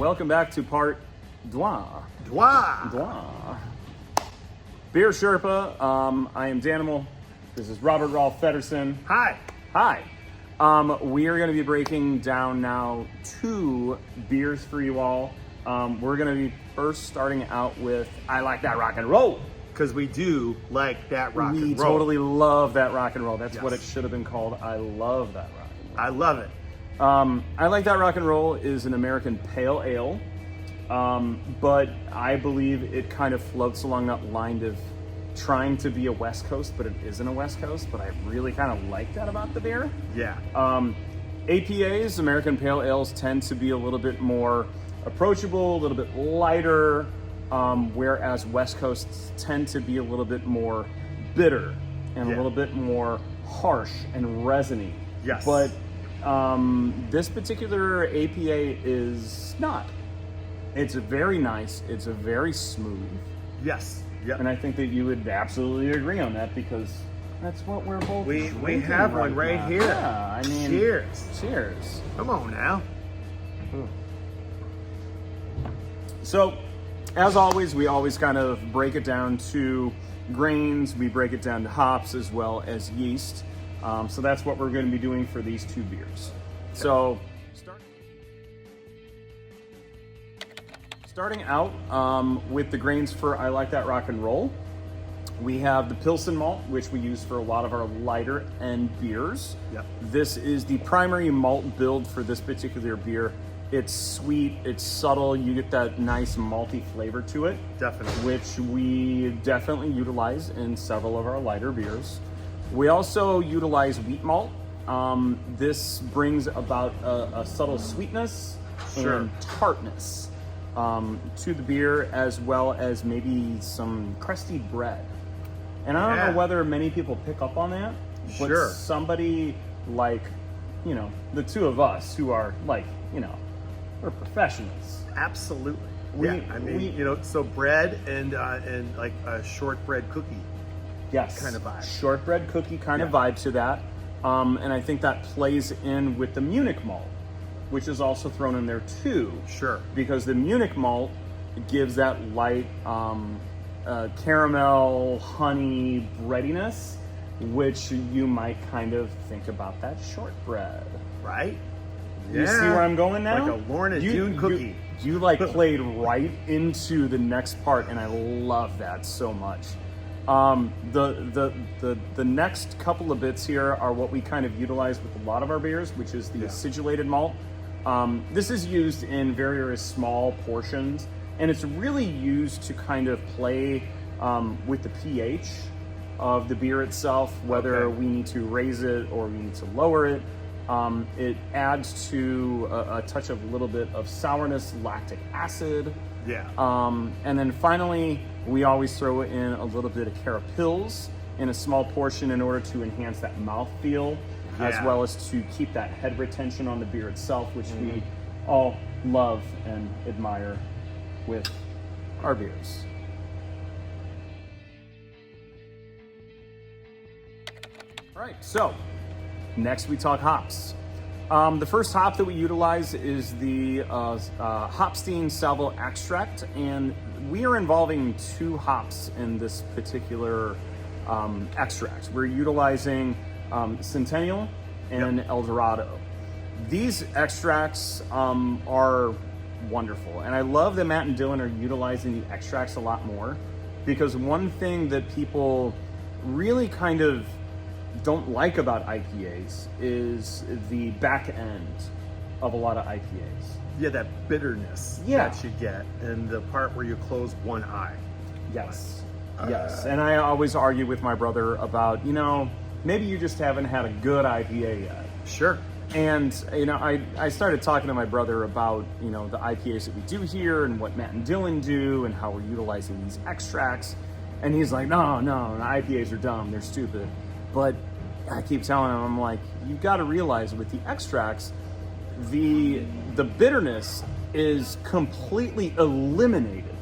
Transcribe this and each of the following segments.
welcome back to part Dwa. Beer Sherpa. I am Danimal. This is Robert Rolfe Feddersen. Hi. We are going to be breaking down now 2 beers for you all. We're going to be first starting out with I Like That Rock and Roll. Because we do like that rock and roll. We totally love that rock and roll. That's Yes. what it should have been called. I love that rock and roll. I love it. I Like That Rock and Roll is an American pale ale, but I believe it kind of floats along that line of trying to be a West Coast, but it isn't a West Coast, but I really kind of like that about the beer. Yeah. APAs, American Pale Ales, tend to be a little bit more approachable, a little bit lighter, whereas West Coasts tend to be a little bit more bitter and a little bit more harsh and resiny. Yes. But this particular APA is not. It's very nice. It's a very smooth. Yes. Yep. And I think that you would absolutely agree on that because that's what we're both We drinking have one right now. here. Yeah, I mean, Cheers. Cheers. Come on now. So, as always, we always kind of break it down to grains. We break it down to hops as well as yeast. So that's what we're going to be doing for these 2 beers. So, starting out with the grains for I Like That Rock and Roll, we have the Pilsen malt, which we use for a lot of our lighter end beers. Yep. This is the primary malt build for this particular beer. It's sweet, it's subtle, you get that nice malty flavor to it. Definitely. Which we definitely utilize in several of our lighter beers. We also utilize wheat malt. This brings about a subtle sweetness and tartness to the beer, as well as maybe some crusty bread. And I don't know whether many people pick up on that, but somebody like, the 2 of us who are like, we're professionals. Absolutely. So bread and like a shortbread cookie. Yes. Kind of vibe. Shortbread cookie kind of vibe to that. And I think that plays in with the Munich malt, which is also thrown in there too. Sure. Because the Munich malt gives that light caramel, honey breadiness, which you might kind of think about that shortbread. Right? You see where I'm going now? Like a Lorna Doone cookie. You like played right into the next part, and I love that so much. The next couple of bits here are what we kind of utilize with a lot of our beers, which is the acidulated malt. This is used in very, very small portions, and it's really used to kind of play with the pH of the beer itself, whether we need to raise it or we need to lower it. It adds to a touch of a little bit of sourness, lactic acid. Yeah. And then finally, we always throw in a little bit of carapils in a small portion in order to enhance that mouthfeel, as well as to keep that head retention on the beer itself, which we all love and admire with our beers. All right, so next we talk hops. The first hop that we utilize is the Centennial Salvo extract, and we are involving 2 hops in this particular extract. We're utilizing Centennial and Dorado. These extracts are wonderful, and I love that Matt and Dylan are utilizing the extracts a lot more, because one thing that people really kind of don't like about IPAs is the back end of a lot of IPAs. Yeah, that bitterness that you get, and the part where you close one eye. Yes. And I always argue with my brother about, maybe you just haven't had a good IPA yet. Sure. And, I started talking to my brother about, the IPAs that we do here and what Matt and Dylan do and how we're utilizing these extracts. And he's like, no, the IPAs are dumb. They're stupid. But I keep telling him, I'm like, you've got to realize with the extracts, the bitterness is completely eliminated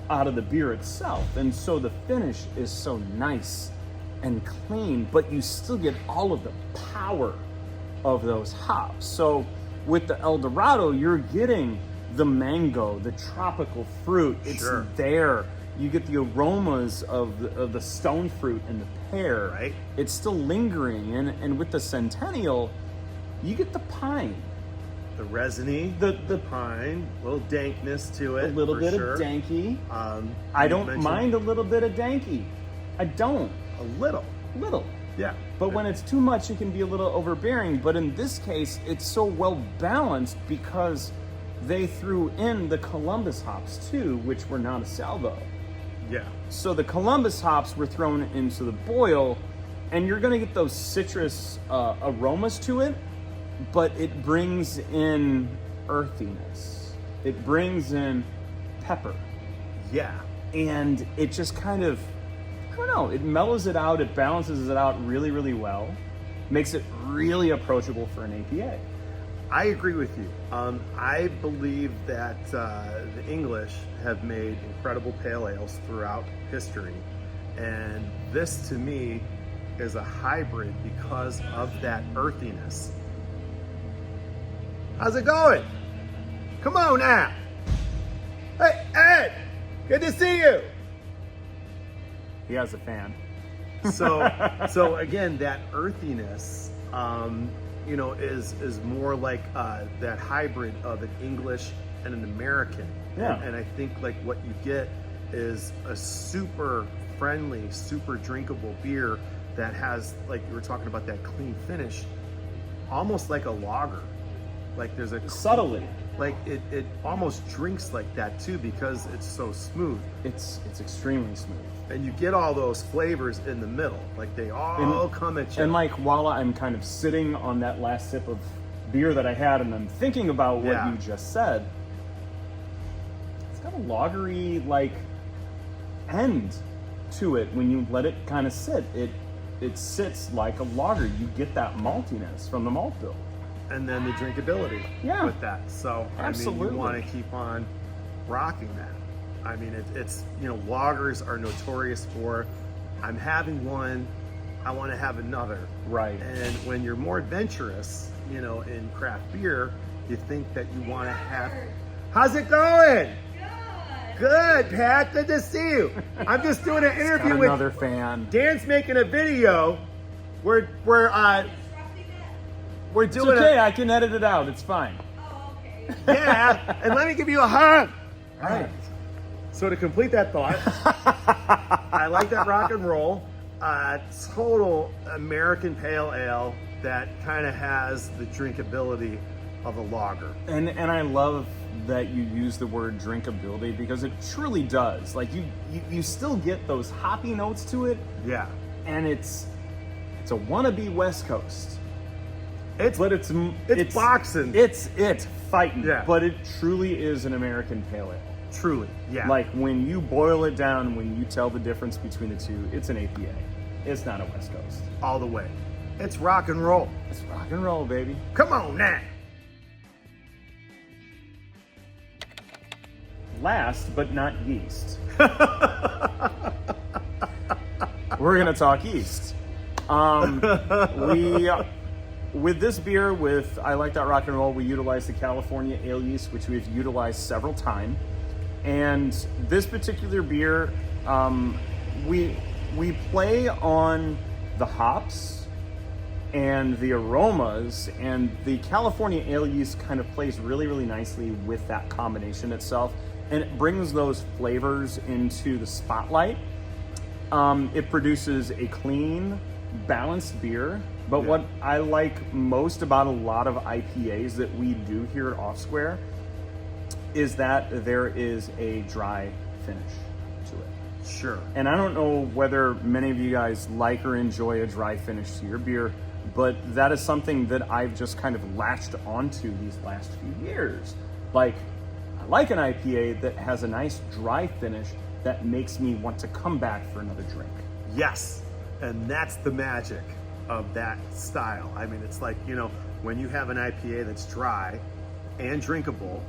out of the beer itself. And so the finish is so nice and clean, but you still get all of the power of those hops. So with the Dorado, you're getting the mango, the tropical fruit. It's Sure. there. You get the aromas of the stone fruit and the pear. Right. It's still lingering, and with the Centennial, you get the pine. The resiny, the pine, a little dankness to it. A little for bit sure. of danky. I You don't mentioned mind a little bit of danky. I don't. a little. Little. Yeah. But when it's too much, it can be a little overbearing. But in this case, it's so well balanced because they threw in the Columbus hops too, which were not a Salvo. Yeah. So the Columbus hops were thrown into the boil, and you're going to get those citrus aromas to it, but it brings in earthiness. It brings in pepper. Yeah. And it just kind of, I don't know, it mellows it out, it balances it out really, really well, makes it really approachable for an APA. I agree with you. I believe that the English have made incredible pale ales throughout history. And this to me is a hybrid because of that earthiness. How's it going? Come on now. Hey, Ed, good to see you. He has a fan. So again, that earthiness, is more like that hybrid of an English and an American. Yeah. And I think like what you get is a super friendly, super drinkable beer that has, like you were talking about, that clean finish, almost like a lager. Like there's a Subtly. like it almost drinks like that too because it's so smooth. It's extremely smooth. And you get all those flavors in the middle. Like they all come at you. And like while I'm kind of sitting on that last sip of beer that I had and I'm thinking about what Yeah. you just said, it's got a lagery like end to it when you let it kind of sit. It sits like a lager. You get that maltiness from the malt bill. And then the drinkability Yeah. with that. So I mean, Absolutely. you want to keep on rocking that. I mean, it's lagers are notorious for, I'm having one, I want to have another. Right. And when you're more adventurous, in craft beer, you think that you want to have. How's it going? Good, Pat. Good to see you. I'm just doing an interview Got with another fan. Dan's making a video. We're It's doing okay, I can edit it out. It's fine. yeah, and let me give you a hug. All right. So to complete that thought, I like that rock and roll, total American pale ale that kind of has the drinkability of a lager. And I love that you use the word drinkability because it truly does. Like you still get those hoppy notes to it, Yeah, and it's a wannabe West Coast. it's boxing. It's fighting. Yeah. But it truly is an American pale ale. Truly, yeah. Like when you boil it down, when you tell the difference between the two, it's an APA. It's not a West Coast. all the way. It's rock and roll. It's rock and roll, baby. Come on now. Last but not yeast. We're gonna talk yeast. With this beer, with I Like That Rock and Roll, we utilize the California ale yeast, which we've utilized several times. And this particular beer, we play on the hops and the aromas, and the California ale yeast kind of plays really, really nicely with that combination itself, and it brings those flavors into the spotlight. It produces a clean, balanced beer. But what I like most about a lot of IPAs that we do here at Off Square is that there is a dry finish to it. Sure. And I don't know whether many of you guys like or enjoy a dry finish to your beer, but that is something that I've just kind of latched onto these last few years. Like, I like an IPA that has a nice dry finish that makes me want to come back for another drink. Yes, and that's the magic of that style. I mean, it's like, when you have an IPA that's dry and drinkable,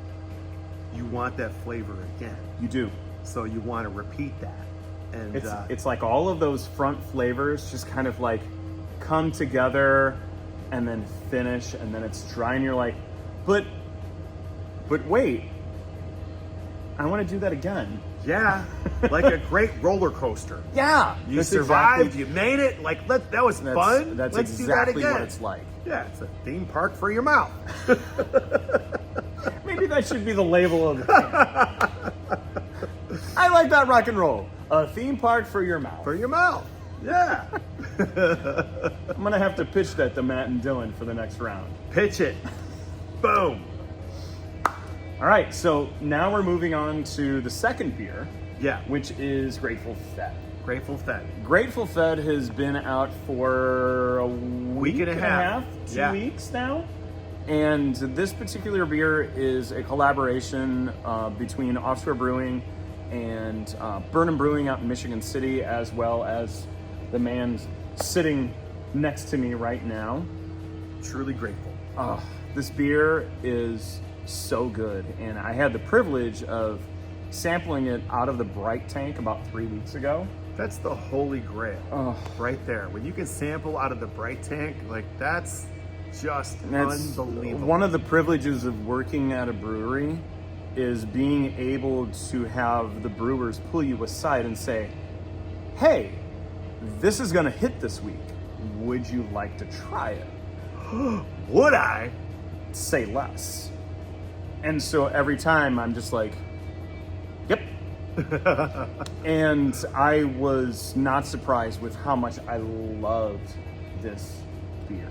you want that flavor again. You do. So you want to repeat that. And It's like all of those front flavors just kind of like come together and then finish, and then it's dry and you're like, but wait, I want to do that again. Yeah, like a great roller coaster. Yeah, You that's survived, you made it. Like, that was fun. That's Let's exactly do that again. what it's like. Yeah, it's a theme park for your mouth. Maybe that should be the label of the thing. I like that rock and roll. A theme park for your mouth. For your mouth. Yeah. I'm gonna have to pitch that to Matt and Dylan for the next round. Pitch it. Boom. All right, so now we're moving on to the second beer, Yeah. which is Grateful Fed. Grateful Fed. Grateful Fed has been out for a week and a half. 2 Yeah. weeks now. And this particular beer is a collaboration between Offshore Brewing and Burnham Brewing out in Michigan City, as well as the man sitting next to me right now. Truly grateful. This beer is so good, and I had the privilege of sampling it out of the Bright tank about 3 weeks ago. That's the holy grail. Right there. When you can sample out of the Bright tank, like that's just That's unbelievable. one of the privileges of working at a brewery is being able to have the brewers pull you aside and say, hey, this is going to hit this week. Would you like to try it? Would I? Say less. And so every time I'm just like, yep. And I was not surprised with how much I loved this beer.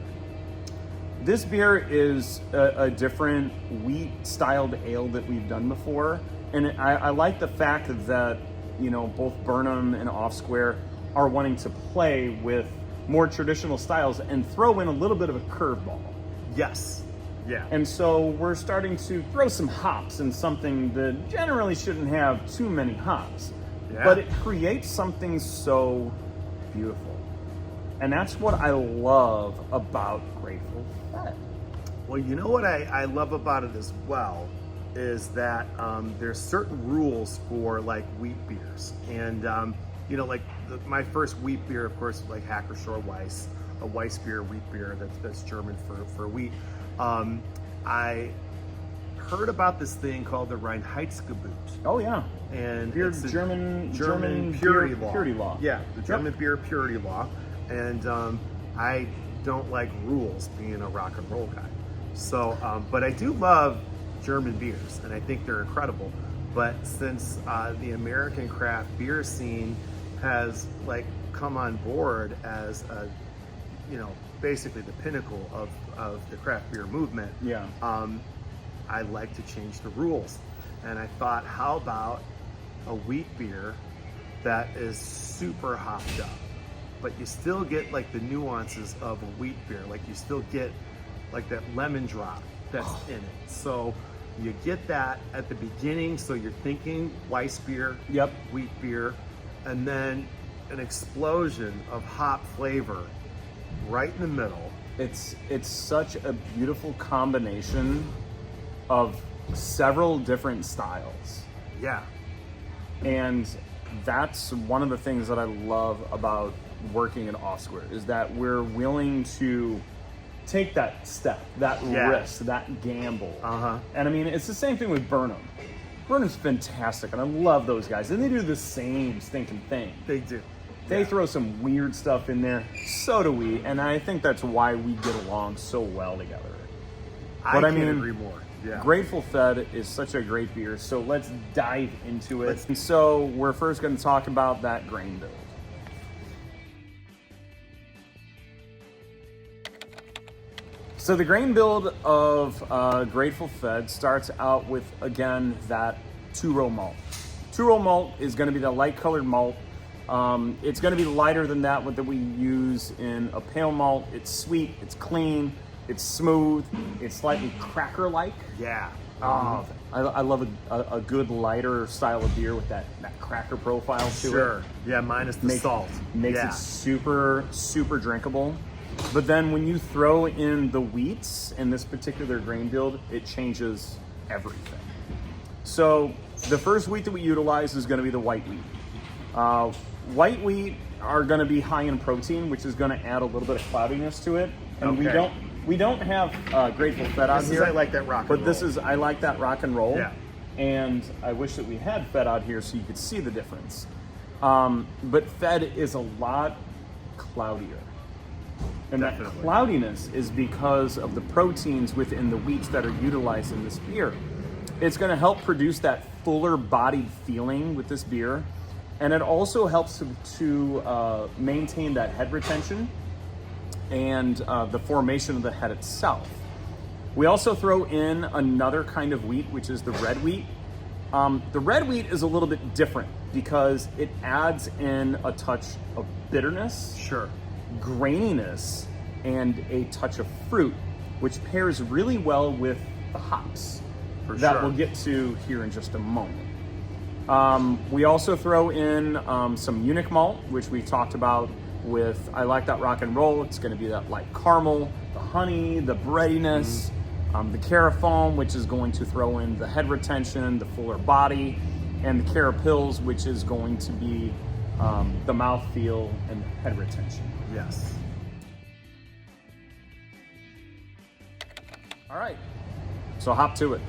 This beer is a different wheat-styled ale that we've done before. And I like the fact that, you know, both Burnham and Off Square are wanting to play with more traditional styles and throw in a little bit of a curveball. Yes. Yeah. And so we're starting to throw some hops in something that generally shouldn't have too many hops. Yeah. But it creates something so beautiful. And that's what I love about Grateful Fed. Well, you know what I love about it as well is that there's certain rules for like wheat beers. And, you know, like my first wheat beer, of course, like Hackershore Weiss, a Weiss beer, wheat beer that's German for wheat. I heard about this thing called the Reinheitsgebot. Oh yeah, And beer, it's a German purity beer, law. Purity law. Yeah, the German beer purity law. And I don't like rules being a rock and roll guy. So, but I do love German beers, and I think they're incredible. But since the American craft beer scene has like come on board as a, you know, basically the pinnacle of the craft beer movement, Yeah. I like to change the rules. And I thought, how about a wheat beer that is super hopped up, but you still get like the nuances of a wheat beer. Like you still get like that lemon drop that's in it. So you get that at the beginning. So you're thinking Weiss beer, Yep. wheat beer, and then an explosion of hop flavor right in the middle. It's such a beautiful combination of several different styles. Yeah. And that's one of the things that I love about working at Off Square is that we're willing to take that step, that risk, that gamble. And I mean, it's the same thing with Burnham. Burnham's fantastic, and I love those guys. And they do the same stinking thing. They do. They throw some weird stuff in there. So do we, and I think that's why we get along so well together. But I can't agree more. Yeah. Grateful Fed is such a great beer, so let's dive into it. And so we're first going to talk about that grain build. So the grain build of Grateful Fed starts out with, again, that two-row malt. Two-row malt is going to be the light-colored malt. It's going to be lighter than that we use in a pale malt. It's sweet, it's clean, it's smooth, it's slightly cracker-like. Yeah. I love a good lighter style of beer with that cracker profile to it. Sure. Yeah, minus the salt. Makes it super, super drinkable. But then when you throw in the wheats in this particular grain build, it changes everything. So the first wheat that we utilize is going to be the white wheat. White wheat are going to be high in protein, which is going to add a little bit of cloudiness to it. And we don't have Grateful Fed out here. I like that rock and roll. But I like that rock and roll. Yeah. And I wish that we had Fed out here so you could see the difference. But Fed is a lot cloudier. And Definitely. that cloudiness is because of the proteins within the wheats that are utilized in this beer. It's going to help produce that fuller bodied feeling with this beer. And it also helps to maintain that head retention and the formation of the head itself. We also throw in another kind of wheat, which is the red wheat. The red wheat is a little bit different because it adds in a touch of bitterness, Sure. graininess, and a touch of fruit, which pairs really well with the hops For that sure. we'll get to here in just a moment. We also throw in some Munich malt, which we talked about with I Like That Rock and Roll. It's going to be that light caramel, the honey, the breadiness, the carafoam, which is going to throw in the head retention, the fuller body, and the carapils, which is going to be the mouthfeel and the head retention. Yes. All right, so hop to it.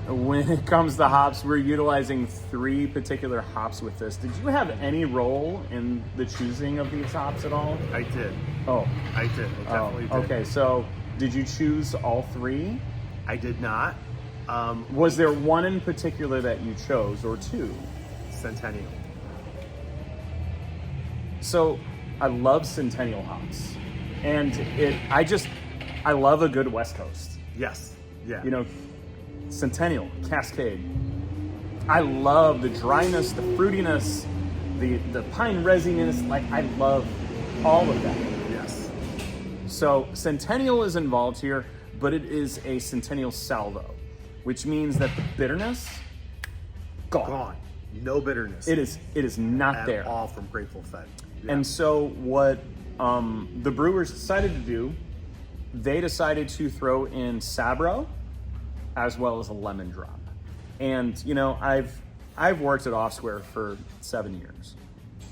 When it comes to hops, we're utilizing 3 particular hops with this. Did you have any role in the choosing of these hops at all? I did. Oh, I did. I definitely did. okay. So did you choose all 3? I did not. Was there one in particular that you chose, or 2? Centennial. So I love Centennial hops, and I love a good West Coast. Yes. Yeah. You know, Centennial, Cascade. I love the dryness, the fruitiness, the pine resiness. Like, I love all of that. Yes. So Centennial is involved here, but it is a Centennial Salvo, which means that the bitterness, Gone. No bitterness. It is not at there. all from Grateful Fed. Yeah. And so what the brewers decided to do, they decided to throw in Sabro as well as a lemon drop. And you know, I've worked at Offsquare for 7 years,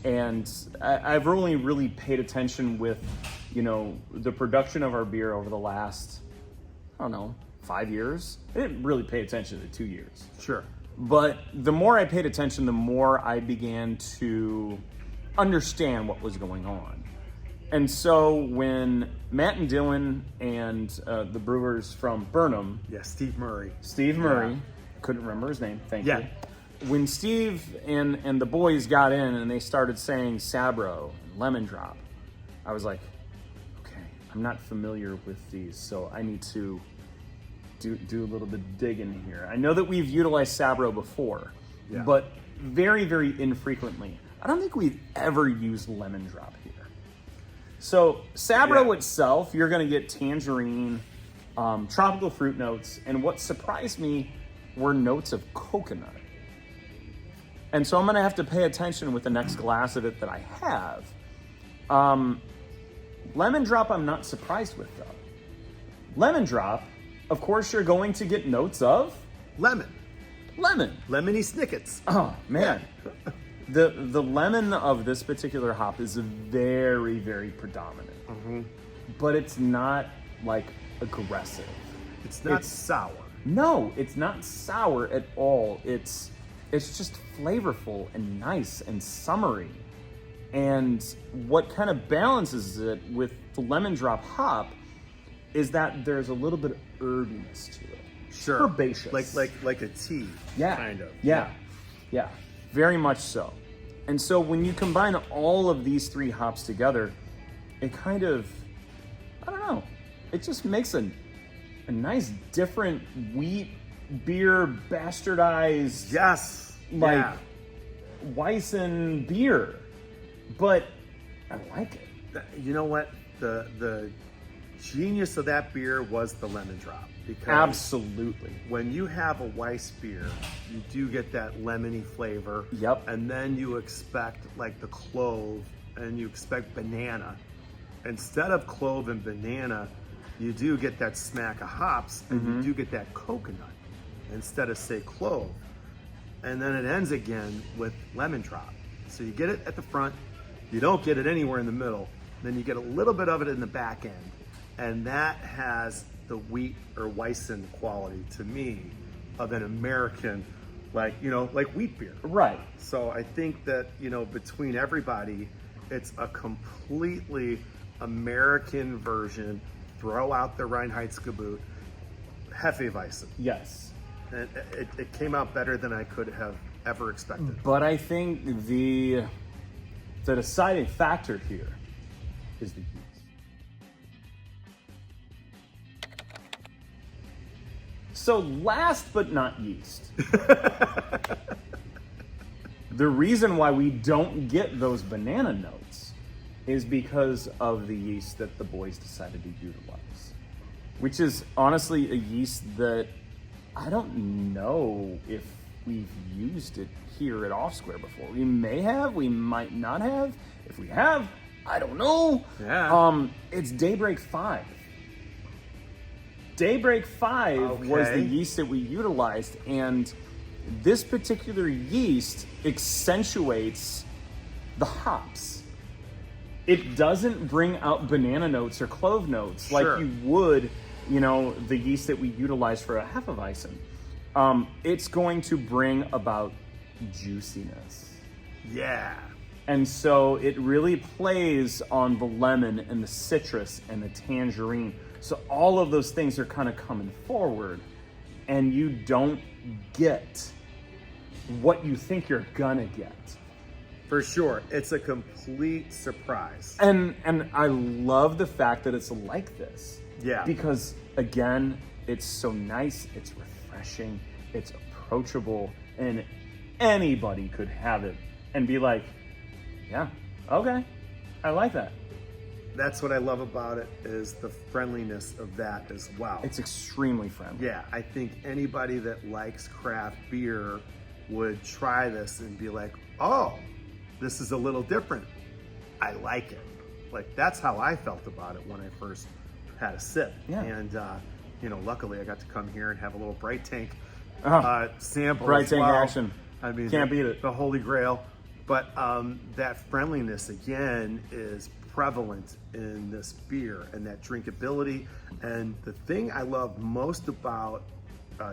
and I've only really paid attention with, you know, the production of our beer over the last, I don't know, 5 years. I didn't really pay attention to 2 years. Sure. But the more I paid attention, the more I began to understand what was going on. And so when Matt and Dylan and the brewers from Burnham, Yeah. Steve Murray. Steve Murray, Yeah. couldn't remember his name, thank Yeah. you. When Steve and the boys got in and they started saying Sabro and Lemon Drop, I was like, okay, I'm not familiar with these, so I need to do a little bit of digging here. I know that we've utilized Sabro before, Yeah. but very, very infrequently. I don't think we've ever used Lemon Drop here. So Sabro Yeah. itself, you're going to get tangerine, tropical fruit notes, and what surprised me were notes of coconut. And so I'm going to have to pay attention with the next glass of it that I have. Lemon Drop, I'm not surprised with though. Lemon Drop, of course, you're going to get notes of Lemon. lemon. Lemony snickets. Oh man, the lemon of this particular hop is very, very predominant, but it's not like aggressive. It's not sour. No, it's not sour at all. It's just flavorful and nice and summery. And what kind of balances it with the lemon drop hop is that there's a little bit of herbiness to it. Sure. Herbaceous. Like a tea. Yeah. Kind of. Yeah. Very much so. And so when you combine all of these 3 hops together, it kind of, I don't know, it just makes a nice different wheat beer bastardized Yes. like Yeah. Weissen beer. But I like it. You know what? The genius of that beer was the lemon drop. Because Absolutely. when you have a Weiss beer, you do get that lemony flavor. Yep. And then you expect like the clove and you expect banana. Instead of clove and banana, you do get that smack of hops and you do get that coconut instead of say clove. And then it ends again with lemon drop. So you get it at the front, you don't get it anywhere in the middle, then you get a little bit of it in the back end. And that has the wheat or Weissen quality to me of an American, like wheat beer. Right. So I think that, between everybody, it's a completely American version. Throw out the Reinheitsgebot, Hefeweizen. Yes. And it came out better than I could have ever expected. But I think the deciding factor here is the yeast. So last but not least, the reason why we don't get those banana notes is because of the yeast that the boys decided to utilize, which is honestly a yeast that I don't know if we've used it here at Off Square before. We may have, we might not have. If we have, I don't know. Yeah. It's Daybreak 5. Daybreak 5 was the yeast that we utilized, and this particular yeast accentuates the hops. It doesn't bring out banana notes or clove notes like you would, the yeast that we utilize for a Hefeweizen. It's going to bring about juiciness. Yeah. And so it really plays on the lemon and the citrus and the tangerine. So all of those things are kind of coming forward, and you don't get what you think you're gonna get. For sure. It's a complete surprise. And I love the fact that it's like this. Yeah. Because again, it's so nice, it's refreshing, it's approachable, and anybody could have it and be like, yeah, okay, I like that. That's what I love about it, is the friendliness of that as well. It's extremely friendly. Yeah, I think anybody that likes craft beer would try this and be like, oh, this is a little different. I like it. Like, that's how I felt about it when I first had a sip. Yeah. And, luckily I got to come here and have a little Bright Tank sample. Bright as Tank well. action. I mean, can't beat it. The holy grail. But that friendliness, again, is prevalent in this beer, and that drinkability. And the thing I love most about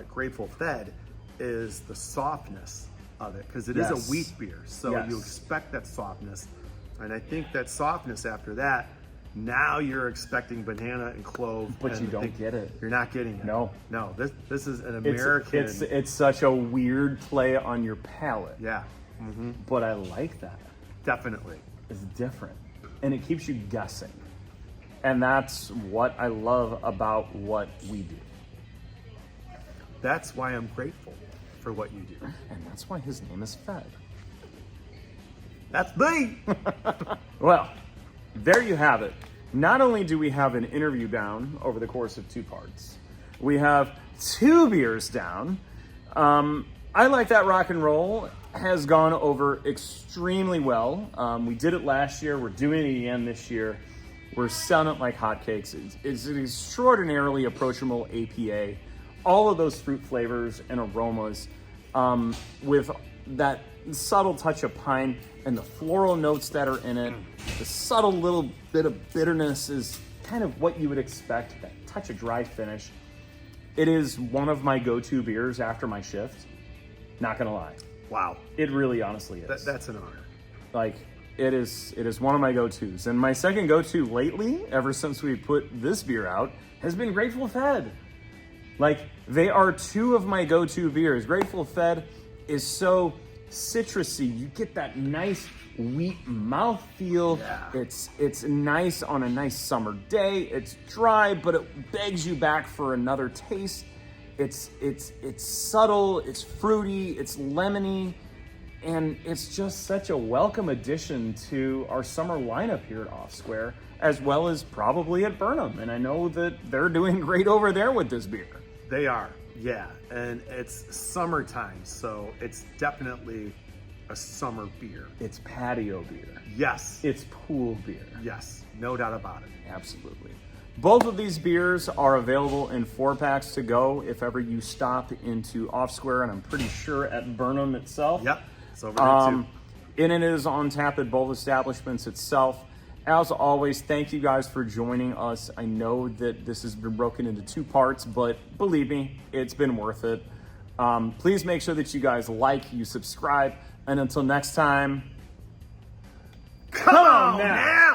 Grateful Fed is the softness of it, because it is a wheat beer. So you expect that softness. And I think that softness after that, now you're expecting banana and clove. But you don't get it. You're not getting it. No. No, this is an American. It's such a weird play on your palate. Yeah. But I like that. Definitely. It's different. And it keeps you guessing. And that's what I love about what we do. That's why I'm grateful for what you do. And that's why his name is Fed. That's me! Well, there you have it. Not only do we have an interview down over the course of 2 parts, we have 2 beers down. I Like That Rock and Roll has gone over extremely well. We did it last year. We're doing it again this year. We're selling it like hotcakes. It's an extraordinarily approachable APA. All of those fruit flavors and aromas with that subtle touch of pine and the floral notes that are in it. The subtle little bit of bitterness is kind of what you would expect, that touch of dry finish. It is one of my go-to beers after my shift. Not gonna lie. Wow. It really honestly is. That's an honor. Like, it is one of my go-tos. And my second go-to lately, ever since we put this beer out, has been Grateful Fed. Like, they are 2 of my go-to beers. Grateful Fed is so citrusy. You get that nice wheat mouthfeel. Yeah. It's nice on a nice summer day. It's dry, but it begs you back for another taste. It's subtle, it's fruity, it's lemony, and it's just such a welcome addition to our summer lineup here at Off Square, as well as probably at Burnham. And I know that they're doing great over there with this beer. They are, yeah. And it's summertime, so it's definitely a summer beer. It's patio beer. Yes. It's pool beer. Yes, no doubt about it. Absolutely. Both of these beers are available in 4-packs to go if ever you stop into Off Square, and I'm pretty sure at Burnham itself. Yep, it's over there too. And it is on tap at both establishments itself. As always, thank you guys for joining us. I know that this has been broken into 2 parts, but believe me, it's been worth it. Please make sure that you guys like, you subscribe, and until next time, Come on now!